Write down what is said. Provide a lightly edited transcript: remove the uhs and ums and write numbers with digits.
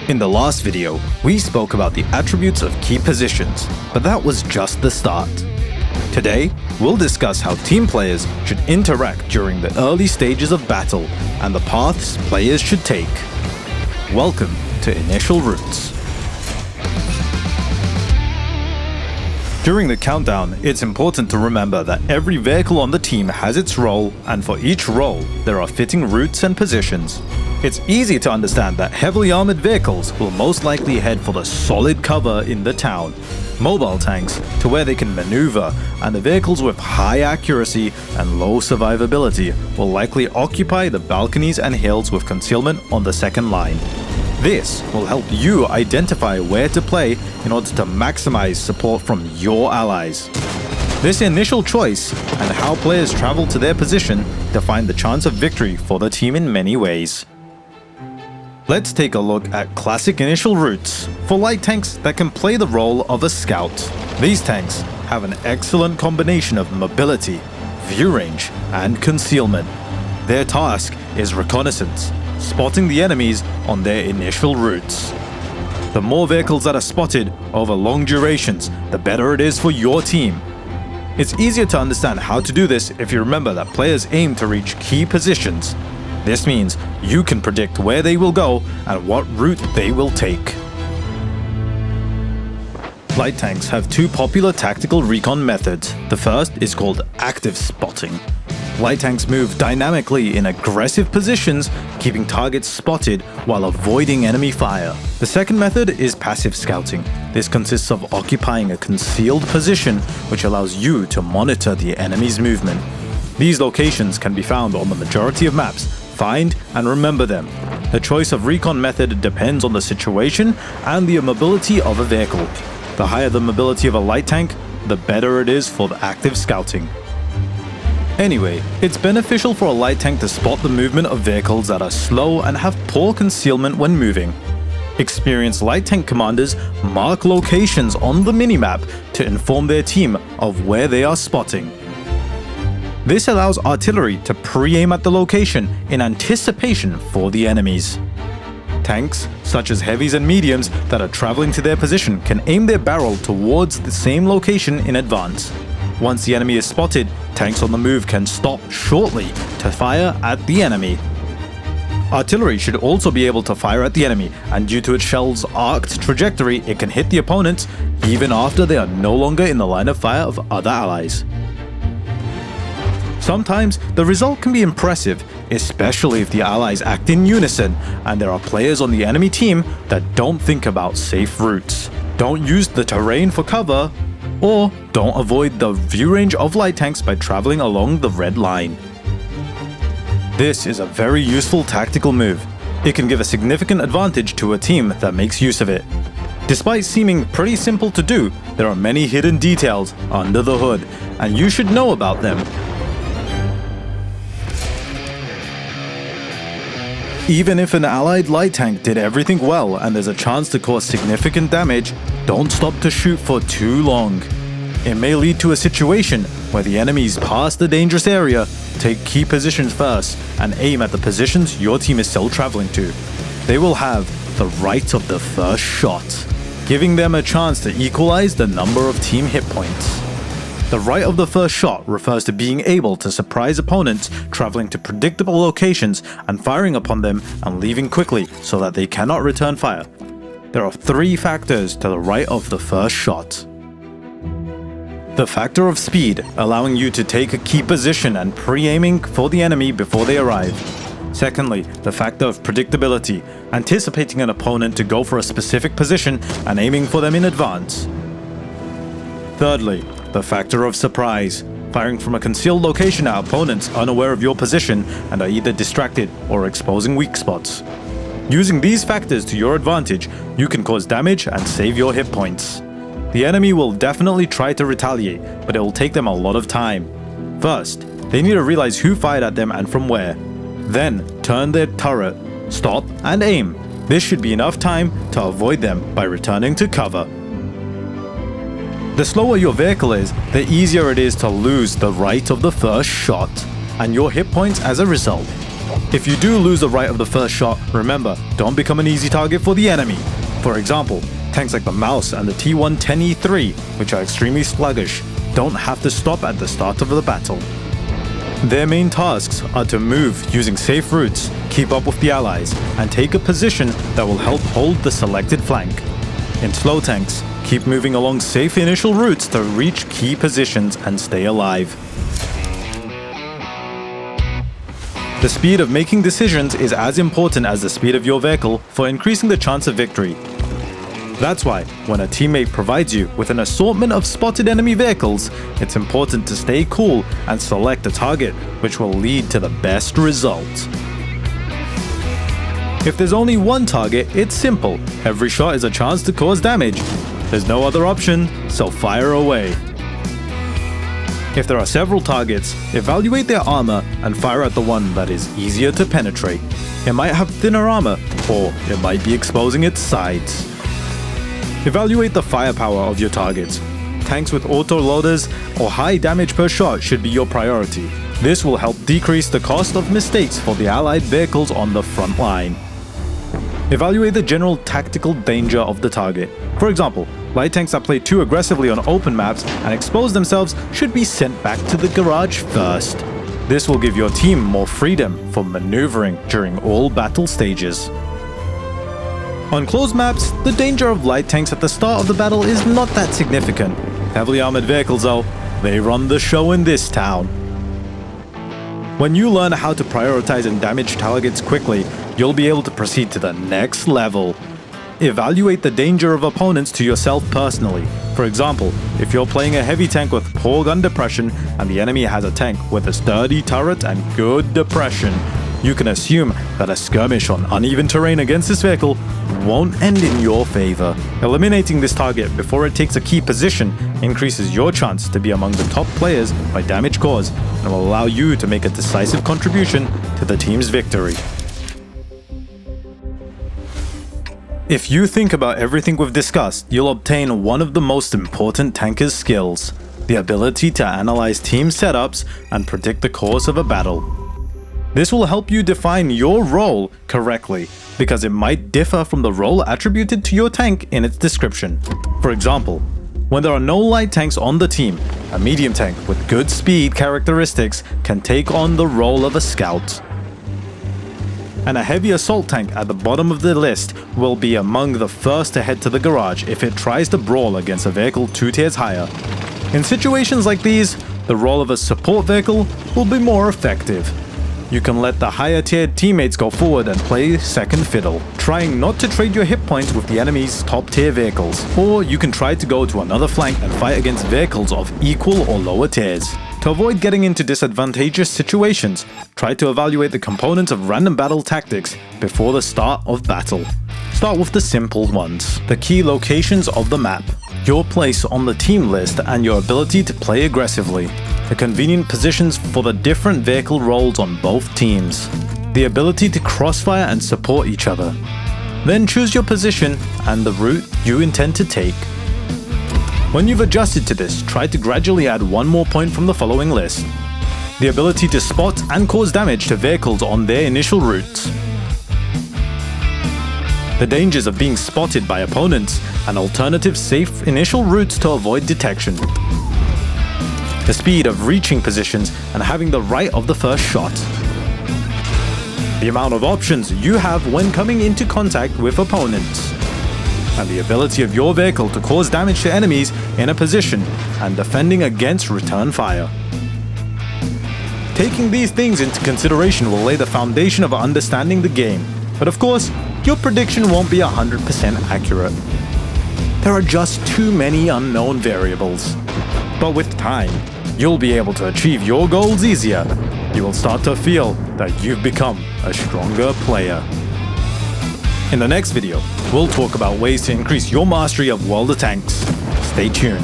In the last video, we spoke about the attributes of key positions, but that was just the start. Today, we'll discuss how team players should interact during the early stages of battle and the paths players should take. Welcome to Initial Routes. During the countdown, it's important to remember that every vehicle on the team has its role, and for each role, there are fitting routes and positions. It's easy to understand that heavily armored vehicles will most likely head for the solid cover in the town, mobile tanks to where they can maneuver, and the vehicles with high accuracy and low survivability will likely occupy the balconies and hills with concealment on the second line. This will help you identify where to play in order to maximize support from your allies. This initial choice and how players travel to their position define the chance of victory for the team in many ways. Let's take a look at classic initial routes for light tanks that can play the role of a scout. These tanks have an excellent combination of mobility, view range, and concealment. Their task is reconnaissance, spotting the enemies on their initial routes. The more vehicles that are spotted over long durations, the better it is for your team. It's easier to understand how to do this if you remember that players aim to reach key positions. This means you can predict where they will go and what route they will take. Light tanks have two popular tactical recon methods. The first is called active spotting. Light tanks move dynamically in aggressive positions, keeping targets spotted while avoiding enemy fire. The second method is passive scouting. This consists of occupying a concealed position, which allows you to monitor the enemy's movement. These locations can be found on the majority of maps. Find and remember them. The choice of recon method depends on the situation and the mobility of a vehicle. The higher the mobility of a light tank, the better it is for the active scouting. Anyway, it's beneficial for a light tank to spot the movement of vehicles that are slow and have poor concealment when moving. Experienced light tank commanders mark locations on the minimap to inform their team of where they are spotting. This allows artillery to pre-aim at the location in anticipation for the enemies. Tanks, such as heavies and mediums that are traveling to their position, can aim their barrel towards the same location in advance. Once the enemy is spotted, tanks on the move can stop shortly to fire at the enemy. Artillery should also be able to fire at the enemy, and due to its shell's arced trajectory, it can hit the opponents even after they are no longer in the line of fire of other allies. Sometimes the result can be impressive, especially if the allies act in unison and there are players on the enemy team that don't think about safe routes, don't use the terrain for cover, or don't avoid the view range of light tanks by traveling along the red line. This is a very useful tactical move. It can give a significant advantage to a team that makes use of it. Despite seeming pretty simple to do, there are many hidden details under the hood, and you should know about them. Even if an allied light tank did everything well and there's a chance to cause significant damage, don't stop to shoot for too long. It may lead to a situation where the enemies pass the dangerous area, take key positions first, and aim at the positions your team is still traveling to. They will have the right of the first shot, giving them a chance to equalize the number of team hit points. The right of the first shot refers to being able to surprise opponents traveling to predictable locations and firing upon them and leaving quickly so that they cannot return fire. There are three factors to the right of the first shot. The factor of speed, allowing you to take a key position and pre-aiming for the enemy before they arrive. Secondly, the factor of predictability, anticipating an opponent to go for a specific position and aiming for them in advance. Thirdly, the factor of surprise, firing from a concealed location at opponents unaware of your position and are either distracted or exposing weak spots. Using these factors to your advantage, you can cause damage and save your hit points. The enemy will definitely try to retaliate, but it will take them a lot of time. First, they need to realize who fired at them and from where. Then, turn their turret, stop, and aim. This should be enough time to avoid them by returning to cover. The slower your vehicle is, the easier it is to lose the right of the first shot, and your hit points as a result. If you do lose the right of the first shot, remember, don't become an easy target for the enemy. For example, tanks like the Mouse and the T110E3, which are extremely sluggish, don't have to stop at the start of the battle. Their main tasks are to move using safe routes, keep up with the allies, and take a position that will help hold the selected flank. In slow tanks, keep moving along safe initial routes to reach key positions and stay alive. The speed of making decisions is as important as the speed of your vehicle for increasing the chance of victory. That's why, when a teammate provides you with an assortment of spotted enemy vehicles, it's important to stay cool and select a target which will lead to the best result. If there's only one target, it's simple. Every shot is a chance to cause damage. There's no other option, so fire away. If there are several targets, evaluate their armor and fire at the one that is easier to penetrate. It might have thinner armor, or it might be exposing its sides. Evaluate the firepower of your targets. Tanks with auto-loaders or high damage per shot should be your priority. This will help decrease the cost of mistakes for the allied vehicles on the front line. Evaluate the general tactical danger of the target. For example, light tanks that play too aggressively on open maps and expose themselves should be sent back to the garage first. This will give your team more freedom for maneuvering during all battle stages. On closed maps, the danger of light tanks at the start of the battle is not that significant. Heavily armored vehicles though, they run the show in this town. When you learn how to prioritize and damage targets quickly, you'll be able to proceed to the next level. Evaluate the danger of opponents to yourself personally. For example, if you're playing a heavy tank with poor gun depression and the enemy has a tank with a sturdy turret and good depression, you can assume that a skirmish on uneven terrain against this vehicle won't end in your favor. Eliminating this target before it takes a key position increases your chance to be among the top players by damage caused and will allow you to make a decisive contribution to the team's victory. If you think about everything we've discussed, you'll obtain one of the most important tanker's skills: the ability to analyze team setups and predict the course of a battle. This will help you define your role correctly, because it might differ from the role attributed to your tank in its description. For example, when there are no light tanks on the team, a medium tank with good speed characteristics can take on the role of a scout. And a heavy assault tank at the bottom of the list will be among the first to head to the garage if it tries to brawl against a vehicle 2 tiers higher. In situations like these, the role of a support vehicle will be more effective. You can let the higher tiered teammates go forward and play second fiddle, trying not to trade your hit points with the enemy's top tier vehicles. Or you can try to go to another flank and fight against vehicles of equal or lower tiers. To avoid getting into disadvantageous situations, try to evaluate the components of random battle tactics before the start of battle. Start with the simple ones: the key locations of the map, your place on the team list and your ability to play aggressively, the convenient positions for the different vehicle roles on both teams, the ability to crossfire and support each other. Then choose your position and the route you intend to take. When you've adjusted to this, try to gradually add one more point from the following list: the ability to spot and cause damage to vehicles on their initial routes, the dangers of being spotted by opponents and alternative safe initial routes to avoid detection, the speed of reaching positions and having the right of the first shot, the amount of options you have when coming into contact with opponents, and the ability of your vehicle to cause damage to enemies in a position and defending against return fire. Taking these things into consideration will lay the foundation of understanding the game, but of course, your prediction won't be 100% accurate. There are just too many unknown variables. But with time, you'll be able to achieve your goals easier. You will start to feel that you've become a stronger player. In the next video, we'll talk about ways to increase your mastery of World of Tanks. Stay tuned.